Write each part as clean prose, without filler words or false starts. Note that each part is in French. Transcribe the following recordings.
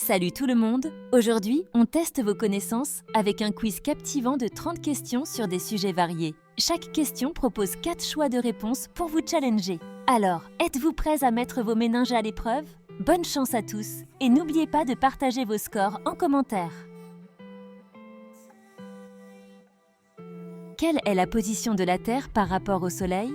Salut tout le monde! Aujourd'hui, on teste vos connaissances avec un quiz captivant de 30 questions sur des sujets variés. Chaque question propose 4 choix de réponses pour vous challenger. Alors, êtes-vous prêts à mettre vos méninges à l'épreuve? Bonne chance à tous et n'oubliez pas de partager vos scores en commentaire. Quelle est la position de la Terre par rapport au Soleil?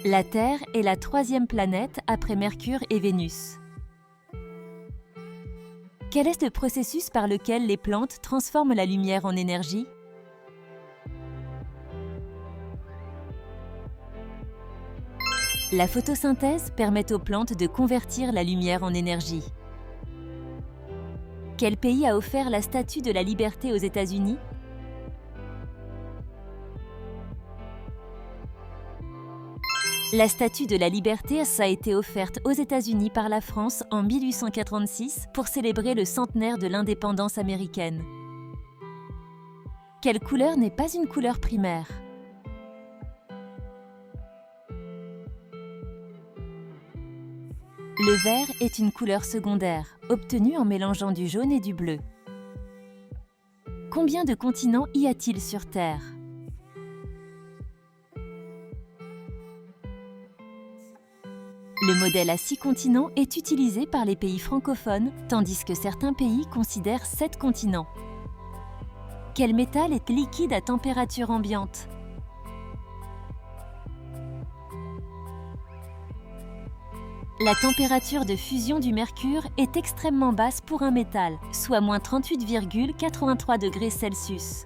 La Terre est la 3e planète après Mercure et Vénus. Quel est le processus par lequel les plantes transforment la lumière en énergie? La photosynthèse permet aux plantes de convertir la lumière en énergie. Quel pays a offert la Statue de la Liberté aux États-Unis? La Statue de la Liberté a été offerte aux États-Unis par la France en 1846 pour célébrer le centenaire de l'indépendance américaine. Quelle couleur n'est pas une couleur primaire? Le vert est une couleur secondaire, obtenue en mélangeant du jaune et du bleu. Combien de continents y a-t-il sur Terre? Le modèle à 6 continents est utilisé par les pays francophones, tandis que certains pays considèrent 7 continents. Quel métal est liquide à température ambiante? La température de fusion du mercure est extrêmement basse pour un métal, soit -38,83 degrés Celsius.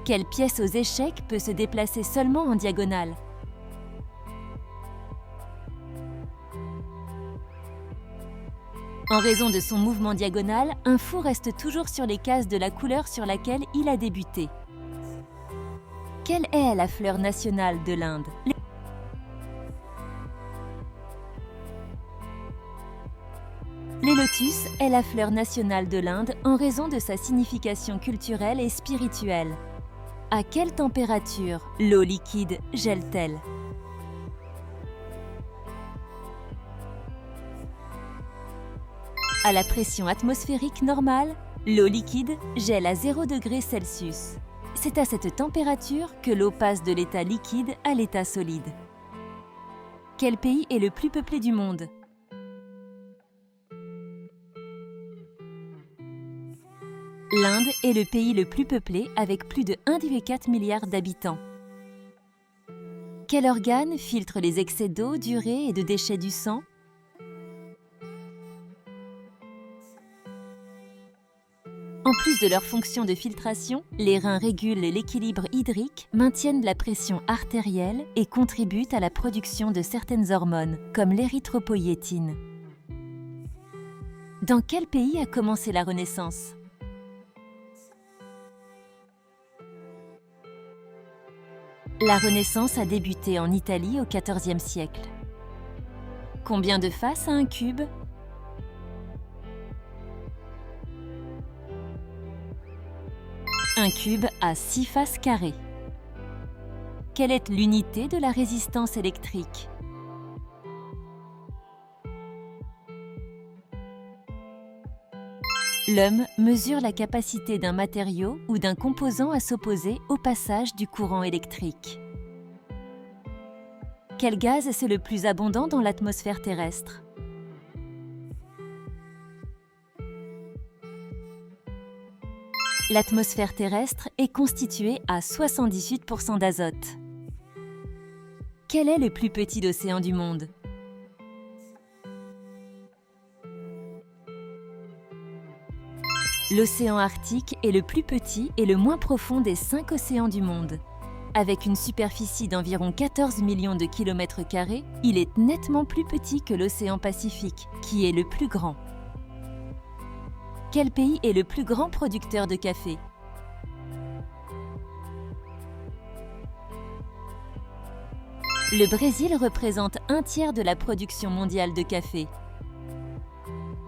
Quelle pièce aux échecs peut se déplacer seulement en diagonale? En raison de son mouvement diagonal, un fou reste toujours sur les cases de la couleur sur laquelle il a débuté. Quelle est la fleur nationale de l'Inde? Les lotus est la fleur nationale de l'Inde en raison de sa signification culturelle et spirituelle. À quelle température l'eau liquide gèle-t-elle? À la pression atmosphérique normale, l'eau liquide gèle à 0 degrés Celsius. C'est à cette température que l'eau passe de l'état liquide à l'état solide. Quel pays est le plus peuplé du monde? L'Inde est le pays le plus peuplé avec plus de 1,4 milliard d'habitants. Quel organe filtre les excès d'eau, d'urée et de déchets du sang? En plus de leur fonction de filtration, les reins régulent l'équilibre hydrique, maintiennent la pression artérielle et contribuent à la production de certaines hormones, comme l'érythropoïétine. Dans quel pays a commencé la Renaissance? La Renaissance a débuté en Italie au XIVe siècle. Combien de faces a un cube? Un cube a 6 faces carrées. Quelle est l'unité de la résistance électrique? L'homme mesure la capacité d'un matériau ou d'un composant à s'opposer au passage du courant électrique. Quel gaz est le plus abondant dans l'atmosphère terrestre? L'atmosphère terrestre est constituée à 78% d'azote. Quel est le plus petit océan du monde? L'océan Arctique est le plus petit et le moins profond des 5 océans du monde. Avec une superficie d'environ 14 millions de kilomètres carrés, il est nettement plus petit que l'océan Pacifique, qui est le plus grand. Quel pays est le plus grand producteur de café? Le Brésil représente 1/3 de la production mondiale de café.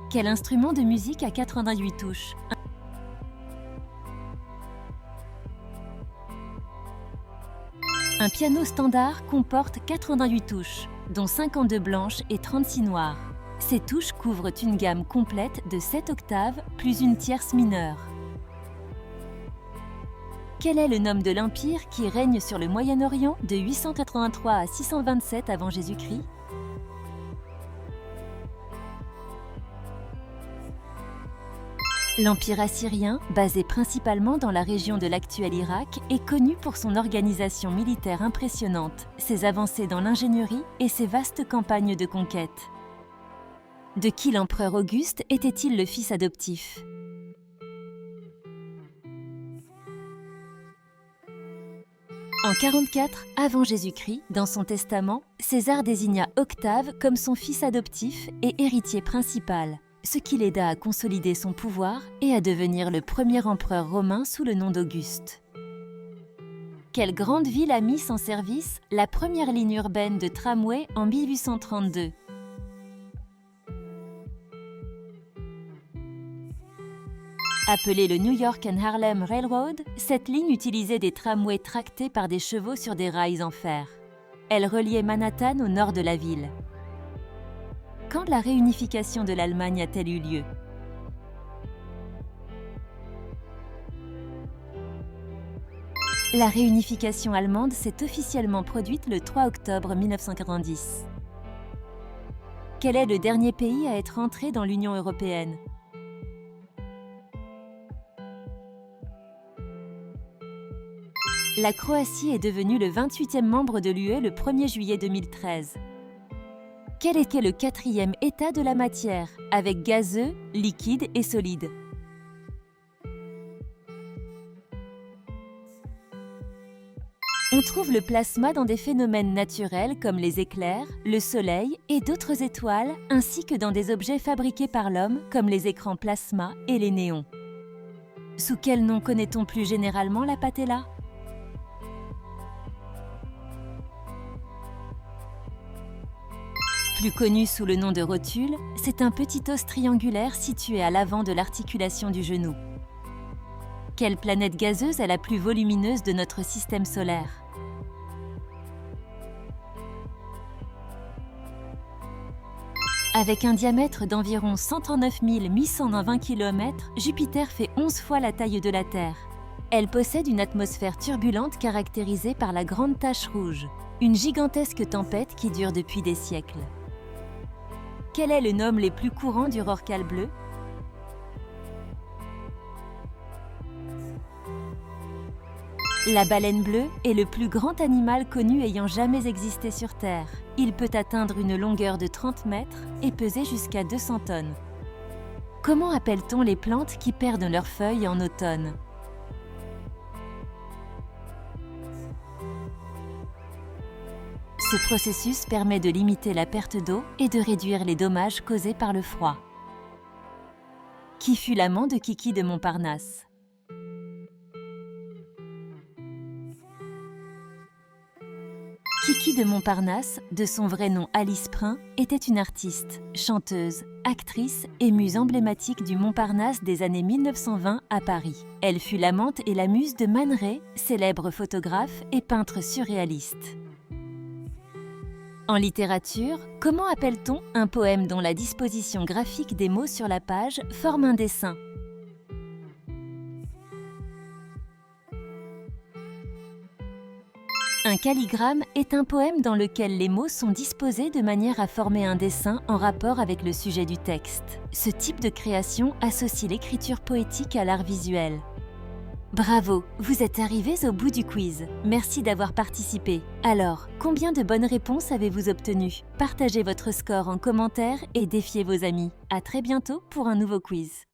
Quel instrument de musique a 88 touches? Un Un piano standard comporte 88 touches, dont 52 blanches et 36 noires. Ces touches couvrent une gamme complète de 7 octaves plus une tierce mineure. Quel est le nom de l'empire qui règne sur le Moyen-Orient de 883 à 627 avant Jésus-Christ? L'Empire assyrien, basé principalement dans la région de l'actuel Irak, est connu pour son organisation militaire impressionnante, ses avancées dans l'ingénierie et ses vastes campagnes de conquête. De qui l'empereur Auguste était-il le fils adoptif? En 44 avant Jésus-Christ, dans son testament, César désigna Octave comme son fils adoptif et héritier principal, ce qui l'aida à consolider son pouvoir et à devenir le premier empereur romain sous le nom d'Auguste. Quelle grande ville a mis en service la première ligne urbaine de tramway en 1832? Appelée le New York and Harlem Railroad, cette ligne utilisait des tramways tractés par des chevaux sur des rails en fer. Elle reliait Manhattan au nord de la ville. Quand la réunification de l'Allemagne a-t-elle eu lieu? La réunification allemande s'est officiellement produite le 3 octobre 1990. Quel est le dernier pays à être entré dans l'Union européenne? La Croatie est devenue le 28e membre de l'UE le 1er juillet 2013. Quel était le 4e état de la matière, avec gazeux, liquide et solide? On trouve le plasma dans des phénomènes naturels comme les éclairs, le soleil et d'autres étoiles, ainsi que dans des objets fabriqués par l'homme comme les écrans plasma et les néons. Sous quel nom connaît-on plus généralement la patella? Plus connu sous le nom de rotule, c'est un petit os triangulaire situé à l'avant de l'articulation du genou. Quelle planète gazeuse est la plus volumineuse de notre système solaire? Avec un diamètre d'environ 139 820 km, Jupiter fait 11 fois la taille de la Terre. Elle possède une atmosphère turbulente caractérisée par la Grande Tache Rouge, une gigantesque tempête qui dure depuis des siècles. Quel est le nom le plus courant du rorqual bleu? La baleine bleue est le plus grand animal connu ayant jamais existé sur Terre. Il peut atteindre une longueur de 30 mètres et peser jusqu'à 200 tonnes. Comment appelle-t-on les plantes qui perdent leurs feuilles en automne? Ce processus permet de limiter la perte d'eau et de réduire les dommages causés par le froid. Qui fut l'amant de Kiki de Montparnasse? Kiki de Montparnasse, de son vrai nom Alice Prin, était une artiste, chanteuse, actrice et muse emblématique du Montparnasse des années 1920 à Paris. Elle fut l'amante et la muse de Man Ray, célèbre photographe et peintre surréaliste. En littérature, comment appelle-t-on un poème dont la disposition graphique des mots sur la page forme un dessin? Un calligramme est un poème dans lequel les mots sont disposés de manière à former un dessin en rapport avec le sujet du texte. Ce type de création associe l'écriture poétique à l'art visuel. Bravo, vous êtes arrivés au bout du quiz. Merci d'avoir participé. Alors, combien de bonnes réponses avez-vous obtenues? Partagez votre score en commentaire et défiez vos amis. À très bientôt pour un nouveau quiz.